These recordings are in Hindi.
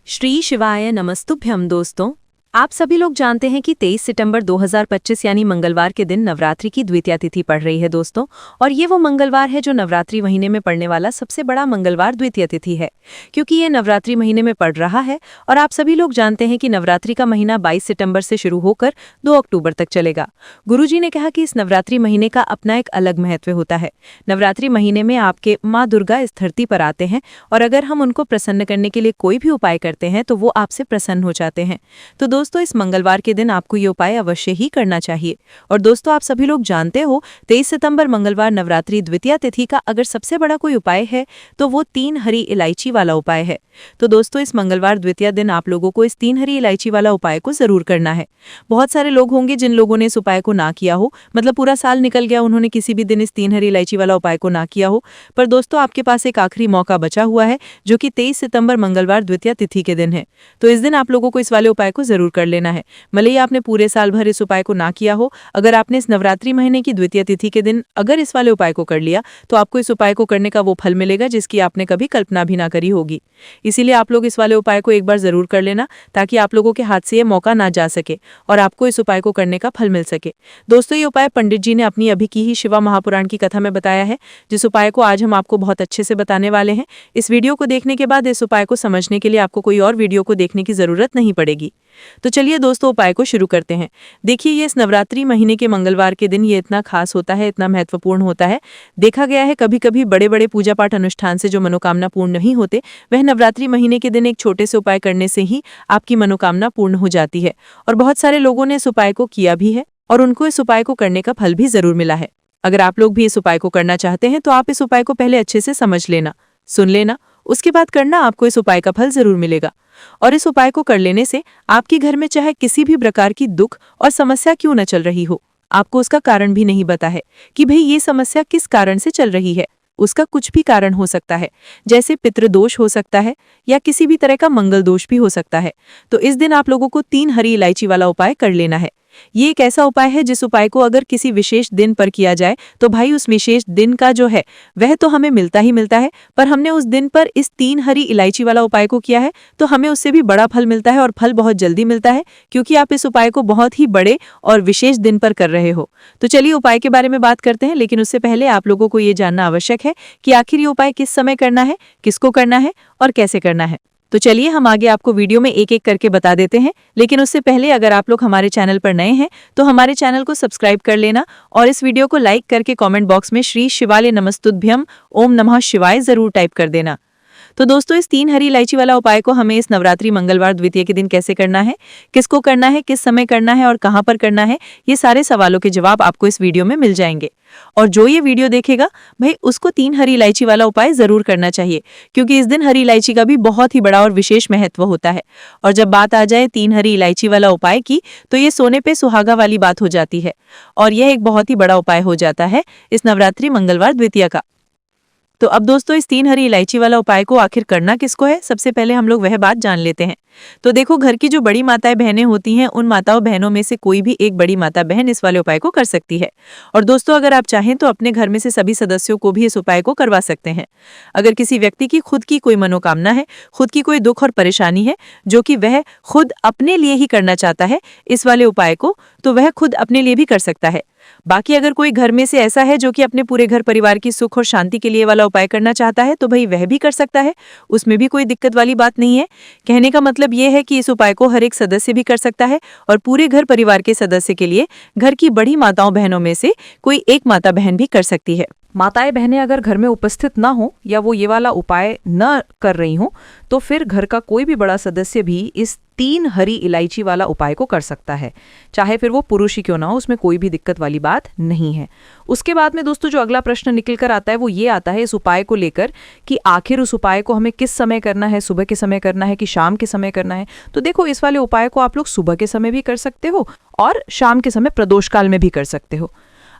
श्री शिवाय नमस्तुभ्यम दोस्तों, आप सभी लोग जानते हैं कि 23 सितंबर 2025 यानी मंगलवार के दिन नवरात्रि की द्वितीया तिथि पड़ रही है दोस्तों। और ये वो मंगलवार है जो नवरात्रि महीने में पड़ने वाला सबसे बड़ा मंगलवार द्वितीया तिथि है, क्योंकि ये नवरात्रि महीने में पड़ रहा है। और आप सभी लोग जानते हैं कि नवरात्रि का महीना 22 सितंबर से शुरू होकर 2 अक्टूबर तक चलेगा। गुरुजी ने कहा कि इस नवरात्रि महीने का अपना एक अलग महत्व होता है। नवरात्रि महीने में आपके माँ दुर्गा इस धरती पर आते हैं और अगर हम उनको प्रसन्न करने के लिए कोई भी उपाय करते हैं तो वो आपसे प्रसन्न हो जाते हैं। तो दोस्तों, इस मंगलवार के दिन आपको ये उपाय अवश्य ही करना चाहिए। और दोस्तों, आप सभी लोग जानते हो 23 सितंबर मंगलवार नवरात्रि द्वितीया तिथि का अगर सबसे बड़ा कोई उपाय है तो वो 3 हरी इलायची वाला उपाय है। तो दोस्तों, इस मंगलवार द्वितीया दिन आप लोगों को इस 3 हरी इलायची वाला उपाय को जरूर करना है। बहुत सारे लोग होंगे जिन लोगों ने इस उपाय को ना किया हो, मतलब पूरा साल निकल गया, उन्होंने किसी भी दिन इस 3 हरी इलायची वाला उपाय को ना किया हो। पर दोस्तों, आपके पास एक आखिरी मौका बचा हुआ है जो कि 23 सितंबर मंगलवार द्वितीया तिथि के दिन है। तो इस दिन आप लोगों को इस वाले उपाय को जरूर कर लेना है। भले ही आपने पूरे साल भर इस उपाय को ना किया हो, अगर आपने इस नवरात्रि महीने की द्वितीया तिथि के दिन अगर इस वाले उपाय को कर लिया तो आपको इस उपाय को करने का वो फल मिलेगा जिसकी आपने कभी कल्पना भी ना करी होगी। इसीलिए आप लोग इस वाले उपाय को एक बार जरूर कर लेना ताकि आप लोगों के हाथ से ये मौका ना जा सके और आपको इस उपाय को करने का फल मिल सके। दोस्तों, ये उपाय पंडित जी ने अपनी अभी की ही शिवा महापुराण की कथा में बताया है, जिस उपाय को आज हम आपको बहुत अच्छे से बताने वाले हैं। इस वीडियो को देखने के बाद इस उपाय को समझने के लिए आपको कोई और वीडियो को देखने की जरूरत नहीं पड़ेगी। तो चलिए दोस्तों, उपाय को शुरू करते हैं। देखिए, ये इस नवरात्रि महीने के मंगलवार के दिन ये इतना खास होता है, इतना महत्वपूर्ण होता है। देखा गया है कभी कभी बड़े बड़े पूजा पाठ अनुष्ठान से जो मनोकामना पूर्ण नहीं होते, वह नवरात्रि महीने के दिन एक छोटे से उपाय करने से ही आपकी मनोकामना पूर्ण हो जाती है। और बहुत सारे लोगों ने इस उपाय को किया भी है और उनको इस उपाय को करने का फल भी जरूर मिला है। अगर आप लोग भी इस उपाय को करना चाहते हैं तो आप इस उपाय को पहले अच्छे से समझ लेना, सुन लेना, उसके बाद करना, आपको इस उपाय का फल जरूर मिलेगा। और इस उपाय को कर लेने से आपके घर में चाहे किसी भी प्रकार की दुख और समस्या क्यों न चल रही हो, आपको उसका कारण भी नहीं पता है कि भाई ये समस्या किस कारण से चल रही है। उसका कुछ भी कारण हो सकता है, जैसे पितृदोष हो सकता है या किसी भी तरह का मंगल दोष भी हो सकता है। तो इस दिन आप लोगों को 3 हरी इलायची वाला उपाय कर लेना है। ये एक ऐसा उपाय है जिस उपाय को अगर किसी विशेष दिन पर किया जाए तो भाई उस विशेष दिन का जो है वह तो हमें मिलता ही मिलता है, पर हमने उस दिन पर इस 3 हरी इलायची वाला उपाय को किया है तो हमें उससे भी बड़ा फल मिलता है और फल बहुत जल्दी मिलता है, क्योंकि आप इस उपाय को बहुत ही बड़े और विशेष दिन पर कर रहे हो। तो चलिए उपाय के बारे में बात करते हैं, लेकिन उससे पहले आप लोगों को ये जानना आवश्यक है कि आखिर ये उपाय किस समय करना है, किसको करना है और कैसे करना है। तो चलिए हम आगे आपको वीडियो में एक एक करके बता देते हैं, लेकिन उससे पहले अगर आप लोग हमारे चैनल पर नए हैं तो हमारे चैनल को सब्सक्राइब कर लेना और इस वीडियो को लाइक करके कमेंट बॉक्स में श्री शिवाय नमस्तुभ्यम ओम नमः शिवाय जरूर टाइप कर देना। तो दोस्तों, इस 3 हरी इलायची वाला उपाय को हमें इस नवरात्रि मंगलवार द्वितीया के दिन कैसे करना है, किसको करना है, किस समय करना है और कहां पर करना है, ये सारे सवालों के जवाब आपको इस वीडियो में मिल जाएंगे। और जो ये वीडियो देखेगा भाई उसको 3 हरी इलायची वाला उपाय जरूर करना चाहिए, क्योंकि इस दिन हरी इलायची का भी बहुत ही बड़ा और विशेष महत्व होता है। और जब बात आ जाए 3 हरी इलायची वाला उपाय की तो ये सोने पे सुहागा वाली बात हो जाती है और यह एक बहुत ही बड़ा उपाय हो जाता है इस नवरात्रि मंगलवार द्वितीया का। तो अब दोस्तों, इस 3 हरी इलायची वाला उपाय को आखिर करना किसको है, सबसे पहले हम लोग वह बात जान लेते हैं। तो देखो, घर की जो बड़ी माताएं बहनें होती हैं, उन माताओं बहनों में से कोई भी एक बड़ी माता बहन इस वाले उपाय को कर सकती है। और दोस्तों, अगर आप चाहें तो अपने घर में से सभी सदस्यों को भी इस उपाय को करवा सकते हैं। अगर किसी व्यक्ति की खुद की कोई मनोकामना है, खुद की कोई दुख और परेशानी है जो कि वह खुद अपने लिए ही करना चाहता है इस वाले उपाय को, तो वह खुद अपने लिए भी कर सकता है। बाकी अगर कोई घर में से ऐसा है जो कि अपने पूरे घर परिवार की सुख और शांति के लिए वाला उपाय करना चाहता है तो भाई वह भी कर सकता है, उसमें भी कोई दिक्कत वाली बात नहीं है। कहने का मतलब ये है कि इस उपाय को हर एक सदस्य भी कर सकता है और पूरे घर परिवार के सदस्य के लिए घर की बड़ी माताओं बहनों में से कोई एक माता बहन भी कर सकती है। माताएं बहनें अगर घर में उपस्थित ना हो या वो ये वाला उपाय न कर रही हो तो फिर घर का कोई भी बड़ा सदस्य भी इस 3 हरी इलायची वाला उपाय को कर सकता है, चाहे फिर वो पुरुष ही क्यों ना हो, उसमें कोई भी दिक्कत वाली बात नहीं है। उसके बाद में दोस्तों, जो अगला प्रश्न निकल कर आता है वो ये आता है इस उपाय को लेकर कि आखिर उस उपाय को हमें किस समय करना है, सुबह के समय करना है कि शाम के समय करना है। तो देखो, इस वाले उपाय को आप लोग सुबह के समय भी कर सकते हो और शाम के समय प्रदोष काल में भी कर सकते हो।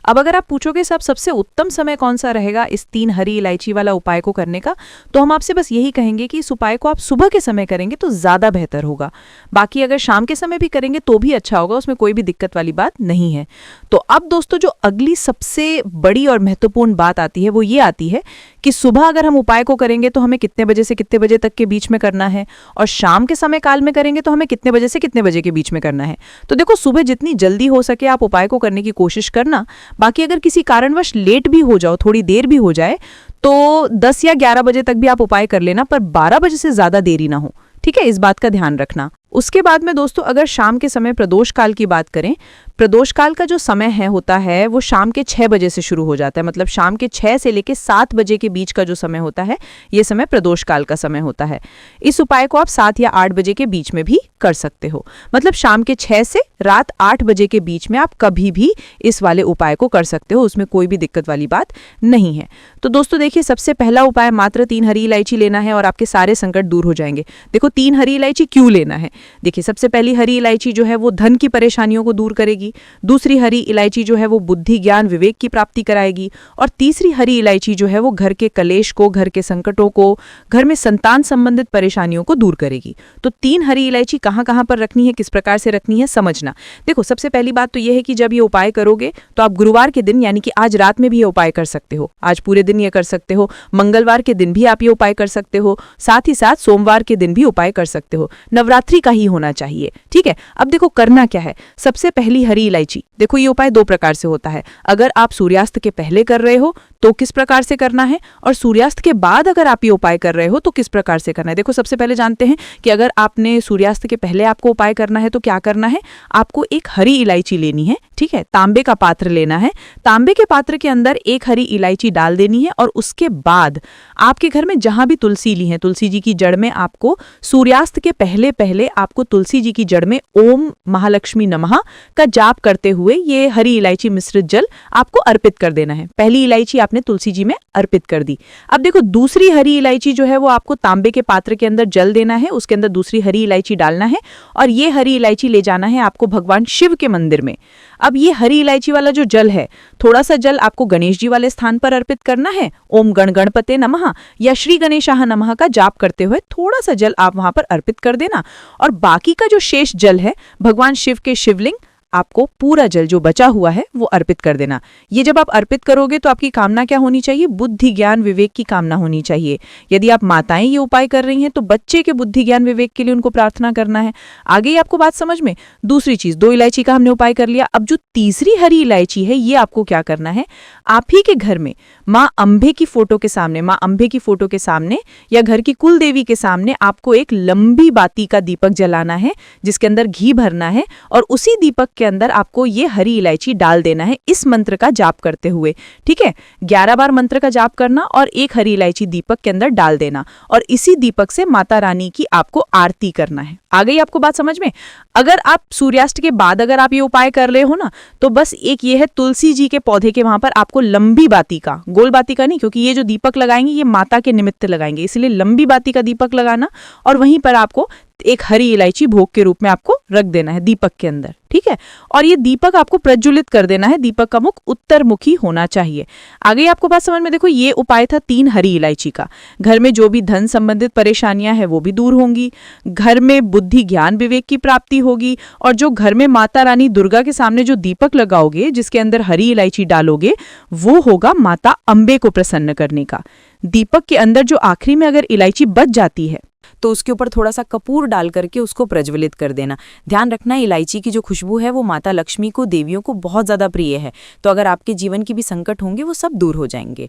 अब अगर आप पूछोगे साहब सबसे उत्तम समय कौन सा रहेगा इस 3 हरी इलायची वाला उपाय को करने का, तो हम आपसे बस यही कहेंगे कि इस उपाय को आप सुबह के समय करेंगे तो ज़्यादा बेहतर होगा। बाकी अगर शाम के समय भी करेंगे तो भी अच्छा होगा, उसमें कोई भी दिक्कत वाली बात नहीं है। तो अब दोस्तों जो अगली सबसे बड़ी और महत्वपूर्ण बात आती है वो ये आती है कि सुबह अगर हम उपाय को करेंगे तो हमें कितने बजे से कितने बजे तक के बीच में करना है, और शाम के समय काल में करेंगे तो हमें कितने बजे से कितने बजे के बीच में करना है। तो देखो सुबह जितनी जल्दी हो सके आप उपाय को करने की कोशिश करना। बाकी अगर किसी कारणवश लेट भी हो जाओ, थोड़ी देर भी हो जाए, तो 10 या 11 बजे तक भी आप उपाय कर लेना, पर 12 बजे से ज्यादा देरी ना हो। ठीक है, इस बात का ध्यान रखना। उसके बाद में दोस्तों अगर शाम के समय प्रदोष काल की बात करें, प्रदोष काल का जो समय होता है वो शाम के 6 बजे से शुरू हो जाता है। मतलब शाम के 6 से लेकर 7 बजे के बीच का जो समय होता है ये समय प्रदोष काल का समय होता है। इस उपाय को आप 7 या 8 बजे के बीच में भी कर सकते हो। मतलब शाम के 6 से रात 8 बजे के बीच में आप कभी भी इस वाले उपाय को कर सकते हो, उसमें कोई भी दिक्कत वाली बात नहीं है। तो दोस्तों देखिए, सबसे पहला उपाय मात्र 3 हरी इलायची लेना है और आपके सारे संकट दूर हो जाएंगे। देखो 3 हरी इलायची क्यों लेना है? देखिए सबसे पहली हरी इलायची जो है वो धन की परेशानियों को दूर करेगी, दूसरी हरी इलायची जो है वो बुद्धि ज्ञान विवेक की प्राप्ति कराएगी, और तीसरी हरी इलायची जो है वो घर के कलेश को, घर के संकटों को, घर में संतान संबंधित परेशानियों को दूर करेगी। तो 3 हरी इलायची कहाँ कहाँ पर रखनी है, किस प्रकार से रखनी है, समझना। देखो सबसे पहली बात तो यह है कि जब ये उपाय करोगे तो आप गुरुवार के दिन यानी कि आज रात में भी ये उपाय कर सकते हो, आज पूरे दिन ये कर सकते हो, मंगलवार के दिन भी आप ये उपाय कर सकते हो, साथ ही साथ सोमवार के दिन भी उपाय कर सकते हो। नवरात्रि का ही होना चाहिए। ठीक है, अब देखो करना क्या है। सबसे पहली हरी इलायची, देखो ये उपाय 2 प्रकार से होता है। अगर आप सूर्यास्त के पहले कर रहे हो तो किस प्रकार से करना है, और सूर्यास्त के बाद अगर आप ये उपाय कर रहे हो तो किस प्रकार से करना है। देखो सबसे पहले जानते हैं कि अगर आपने सूर्यास्त के पहले आपको उपाय करना है तो क्या करना है। आपको एक हरी इलायची लेनी है, ठीक है, तांबे का पात्र लेना है। तांबे के पात्र के अंदर एक हरी इलायची डाल देनी है, और उसके बाद आपके घर में जहां भी तुलसी ली है, तुलसी जी की जड़ में आपको सूर्यास्त के पहले पहले आपको तुलसी जी की जड़ में ओम महालक्ष्मी नमः का जाप करते हुए ये हरी इलायची मिश्रित जल आपको अर्पित कर देना है। पहली इलायची आपने तुलसी जी में अर्पित कर दी। अब देखो दूसरी हरी इलायची जो है वो आपको तांबे के पात्र के अंदर जल देना है, उसके अंदर दूसरी हरी इलायची डालना है, और ये हरी इलायची ले जाना है आपको भगवान शिव के मंदिर में। अब ये हरी इलायची वाला जो जल है, थोड़ा सा जल आपको गणेश जी वाले स्थान पर अर्पित करना है, ओम गण गणपते नमः या श्री गणेशाह नमः का जाप करते हुए थोड़ा सा जल आप वहां पर अर्पित कर देना, और बाकी का जो शेष जल है भगवान शिव के शिवलिंग आपको पूरा जल जो बचा हुआ है वो अर्पित कर देना। ये जब आप अर्पित करोगे तो आपकी कामना क्या होनी चाहिए? बुद्धि ज्ञान विवेक की कामना होनी चाहिए। यदि आप माताएं ये उपाय कर रही हैं तो बच्चे के बुद्धि ज्ञान विवेक के लिए उनको प्रार्थना करना है। आगे आपको बात समझ में? दूसरी चीज, 2 इलायची का हमने उपाय कर लिया। अब जो तीसरी हरी इलायची है ये आपको क्या करना है, आप ही के घर में माँ अम्बे की फोटो के सामने, माँ अम्बे की फोटो के सामने या घर की कुल देवी के सामने आपको एक लंबी बाती का दीपक जलाना है जिसके अंदर घी भरना है, और उसी दीपक के अंदर आपको ये हरी इलायची डाल देना है इस मंत्र का जाप करते हुए। ठीक है, 11 बार मंत्र का जाप करना और एक हरी इलायची दीपक के अंदर डाल देना, और इसी दीपक से माता रानी की आपको आरती करना है। आ गई आपको बात समझ में? अगर आप सूर्यास्त के बाद अगर आप ये उपाय कर रहे हो ना, तो बस एक ये है तुलसी जी के पौधे के वहां पर आपको लंबी बाती का, गोल बाती का नहीं, क्योंकि ये जो दीपक लगाएंगे ये माता के निमित्त लगाएंगे, इसलिए लंबी बाती का दीपक लगाना, और वहीं पर आपको एक हरी इलायची भोग के रूप में आपको रख देना है दीपक के अंदर। ठीक है, और ये दीपक आपको प्रज्वलित कर देना है, दीपक का मुख उत्तरमुखी होना चाहिए। आगे आपको बात समझ में? देखो ये उपाय था 3 हरी इलायची का। घर में जो भी धन संबंधित परेशानियां हैं वो भी दूर होंगी, घर में बुद्धि ज्ञान विवेक की प्राप्ति होगी, और जो घर में माता रानी दुर्गा के सामने जो दीपक लगाओगे जिसके अंदर हरी इलायची डालोगे वो होगा माता अम्बे को प्रसन्न करने का। दीपक के अंदर जो आखिरी में अगर इलायची बच जाती है तो उसके ऊपर थोड़ा सा कपूर डाल करके उसको प्रज्वलित कर देना। ध्यान रखना इलायची की जो खुशबू है वो माता लक्ष्मी को, देवियों को बहुत ज़्यादा प्रिय है, तो अगर आपके जीवन की भी संकट होंगे वो सब दूर हो जाएंगे।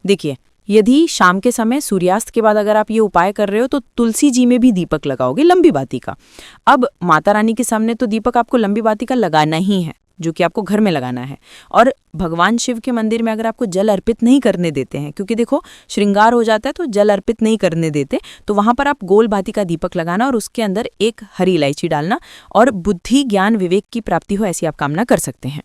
देखिए यदि शाम के समय सूर्यास्त के बाद अगर आप ये उपाय कर रहे हो तो तुलसी जी में भी दीपक लगाओगे लंबी बाती का। अब माता रानी के सामने तो दीपक आपको लंबी बाती का लगाना ही है, जो कि आपको घर में लगाना है, और भगवान शिव के मंदिर में अगर आपको जल अर्पित नहीं करने देते हैं, क्योंकि देखो श्रृंगार हो जाता है तो जल अर्पित नहीं करने देते, तो वहां पर आप गोल बाती का दीपक लगाना और उसके अंदर एक हरी इलायची डालना, और बुद्धि ज्ञान विवेक की प्राप्ति हो ऐसी आप कामना कर सकते हैं।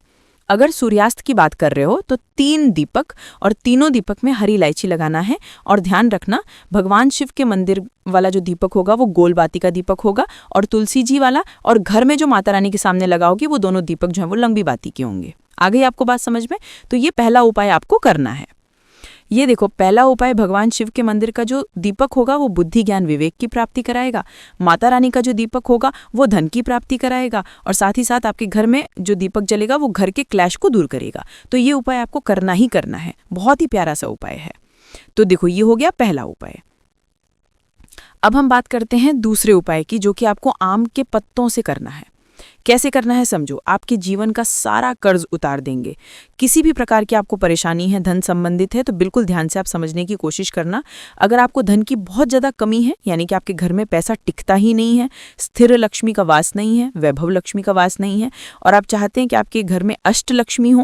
अगर सूर्यास्त की बात कर रहे हो तो 3 दीपक, और तीनों दीपक में हरी इलायची लगाना है, और ध्यान रखना भगवान शिव के मंदिर वाला जो दीपक होगा वो गोल बाती का दीपक होगा, और तुलसी जी वाला और घर में जो माता रानी के सामने लगाओगी वो दोनों दीपक जो है वो लंबी बाती के होंगे। आ गई आपको बात समझ में? तो ये पहला उपाय आपको करना है। ये देखो, पहला उपाय भगवान शिव के मंदिर का जो दीपक होगा वो बुद्धि ज्ञान विवेक की प्राप्ति कराएगा। माता रानी का जो दीपक होगा वो धन की प्राप्ति कराएगा, और साथ ही साथ आपके घर में जो दीपक जलेगा वो घर के क्लैश को दूर करेगा। तो ये उपाय आपको करना ही करना है, बहुत ही प्यारा सा उपाय है। तो देखो, ये हो गया पहला उपाय। अब हम बात करते हैं दूसरे उपाय की, जो कि आपको आम के पत्तों से करना है। कैसे करना है समझो। आपके जीवन का सारा कर्ज उतार देंगे। किसी भी प्रकार की आपको परेशानी है, धन संबंधित है, तो बिल्कुल ध्यान से आप समझने की कोशिश करना। अगर आपको धन की बहुत ज़्यादा कमी है, यानी कि आपके घर में पैसा टिकता ही नहीं है, स्थिर लक्ष्मी का वास नहीं है, वैभव लक्ष्मी का वास नहीं है, और आप चाहते हैं कि आपके घर में अष्ट लक्ष्मी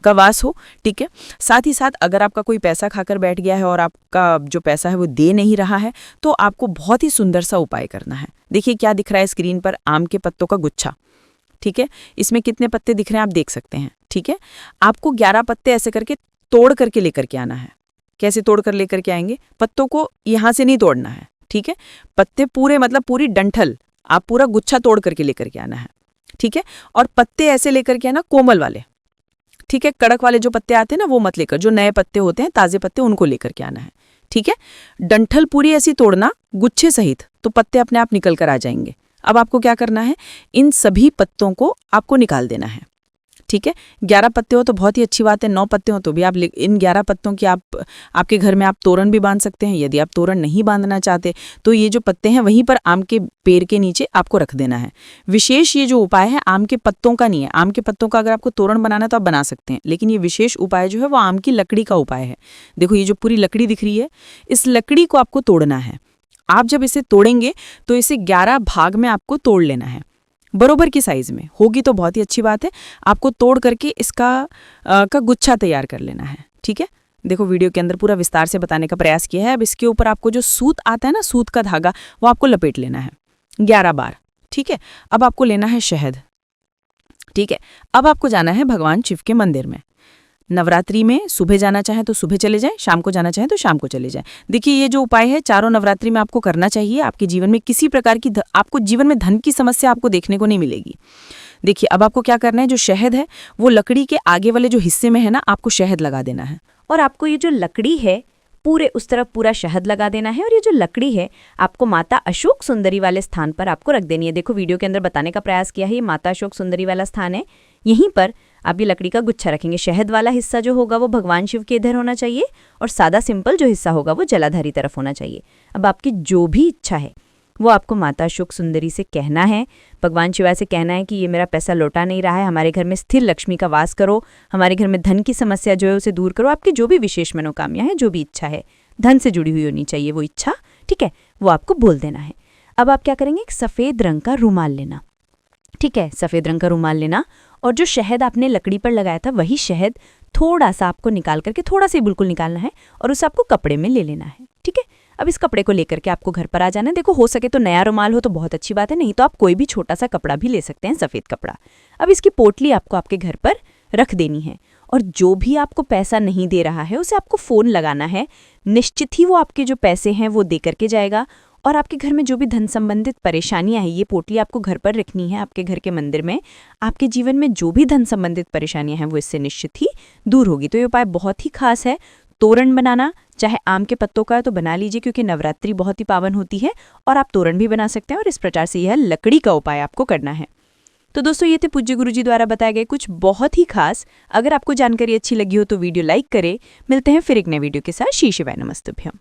का वास हो, ठीक है। साथ ही साथ अगर आपका कोई पैसा खाकर बैठ गया है और आपका जो पैसा है वो दे नहीं रहा है, तो आपको बहुत ही सुंदर सा उपाय करना है। देखिए क्या दिख रहा है स्क्रीन पर, आम के पत्तों का गुच्छा, ठीक है। इसमें कितने पत्ते दिख रहे हैं आप देख सकते हैं, ठीक है। आपको 11 पत्ते ऐसे करके तोड़ करके लेकर के आना है। कैसे तोड़ कर लेकर के आएंगे? पत्तों को यहां से नहीं तोड़ना है, ठीक है। पत्ते पूरे, मतलब पूरी डंठल, आप पूरा गुच्छा तोड़ करके लेकर के आना है, ठीक है। और पत्ते ऐसे लेकर के आना कोमल वाले, ठीक है। कड़क वाले जो पत्ते आते हैं ना वो मत लेकर, जो नए पत्ते होते हैं, ताजे पत्ते, उनको लेकर के आना है, ठीक है। डंठल पूरी ऐसी तोड़ना गुच्छे सहित, तो पत्ते अपने आप निकल कर आ जाएंगे। अब आपको क्या करना है, इन सभी पत्तों को आपको निकाल देना है, ठीक है। 11 पत्ते हो तो बहुत ही अच्छी बात है, 9 पत्ते हो तो भी आप इन 11 पत्तों की आपके घर में आप तोरण भी बांध सकते हैं। यदि आप तोरण नहीं बांधना चाहते तो ये जो पत्ते हैं वहीं पर आम के पेड़ के नीचे आपको रख देना है। विशेष ये जो उपाय है आम के पत्तों का नहीं है। आम के पत्तों का अगर आपको तोरण बनाना है तो आप बना सकते हैं, लेकिन ये विशेष उपाय जो है वो आम की लकड़ी का उपाय है। देखो ये जो पूरी लकड़ी दिख रही है, इस लकड़ी को आपको तोड़ना है। आप जब इसे तोड़ेंगे तो इसे 11 भाग में आपको तोड़ लेना है, बरोबर की साइज में होगी तो बहुत ही अच्छी बात है। आपको तोड़ करके इसका का गुच्छा तैयार कर लेना है, ठीक है। देखो वीडियो के अंदर पूरा विस्तार से बताने का प्रयास किया है। अब इसके ऊपर आपको जो सूत आता है ना, सूत का धागा, वो आपको लपेट लेना है 11 बार, ठीक है। अब आपको लेना है शहद, ठीक है। अब आपको जाना है भगवान शिव के मंदिर में। नवरात्रि में सुबह जाना चाहे तो सुबह चले जाएं, शाम को जाना चाहे तो शाम को चले जाएं। देखिए ये जो उपाय है चारों नवरात्रि में आपको करना चाहिए। आपके जीवन में किसी प्रकार की आपको जीवन में धन की समस्या आपको देखने को नहीं मिलेगी। देखिए अब आपको क्या करना है, जो शहद है वो लकड़ी के आगे वाले जो हिस्से में है ना, आपको शहद लगा देना है। और आपको ये जो लकड़ी है पूरे उस तरफ पूरा शहद लगा देना है, और ये जो लकड़ी है आपको माता अशोक सुंदरी वाले स्थान पर आपको रख देनी है। देखो वीडियो के अंदर बताने का प्रयास किया है, ये माता अशोक सुंदरी वाला स्थान है। यहीं पर आप ये लकड़ी का गुच्छा रखेंगे। शहद वाला हिस्सा जो होगा वो भगवान शिव के इधर होना चाहिए, और सादा सिंपल जो हिस्सा होगा वो जलाधारी तरफ होना चाहिए। अब आपकी जो भी इच्छा है वो आपको माता अशोक सुंदरी से कहना है, भगवान शिवा से कहना है कि ये मेरा पैसा लौटा नहीं रहा है, हमारे घर में स्थिर लक्ष्मी का वास करो, हमारे घर में धन की समस्या जो है उसे दूर करो। आपकी जो भी विशेष मनोकामना है, जो भी इच्छा है, धन से जुड़ी हुई होनी चाहिए वो इच्छा, ठीक है, वो आपको बोल देना है। अब आप क्या करेंगे, एक सफ़ेद रंग का रुमाल लेना, ठीक है, सफ़ेद रंग का रुमाल लेना, और जो शहद आपने लकड़ी पर लगाया था वही शहद थोड़ा सा आपको निकाल करके, थोड़ा सा बिल्कुल निकालना है, और उसे आपको कपड़े में ले लेना है, ठीक है। अब इस कपड़े को लेकर के आपको घर पर आ जाना है। देखो हो सके तो नया रुमाल हो तो बहुत अच्छी बात है, नहीं तो आप कोई भी छोटा सा कपड़ा भी ले सकते हैं, सफ़ेद कपड़ा। अब इसकी पोटली आपको आपके घर पर रख देनी है, और जो भी आपको पैसा नहीं दे रहा है उसे आपको फ़ोन लगाना है। निश्चित ही वो आपके जो पैसे हैं वो दे करके जाएगा, और आपके घर में जो भी धन संबंधित परेशानियां हैं, ये पोटली आपको घर पर रखनी है आपके घर के मंदिर में। आपके जीवन में जो भी धन संबंधित परेशानियां हैं वो इससे निश्चित ही दूर होगी। तो ये उपाय बहुत ही खास है। तोरण बनाना चाहे आम के पत्तों का है तो बना लीजिए, क्योंकि नवरात्रि बहुत ही पावन होती है, और आप तोरण भी बना सकते हैं। और इस प्रकार से यह लकड़ी का उपाय आपको करना है। तो दोस्तों ये थे पूज्य गुरुजी द्वारा बताए गए कुछ बहुत ही खास। अगर आपको जानकारी अच्छी लगी हो तो वीडियो लाइक करें। मिलते हैं फिर एक नए वीडियो के साथ। श्री शिवाय नमस्तुभ्यम।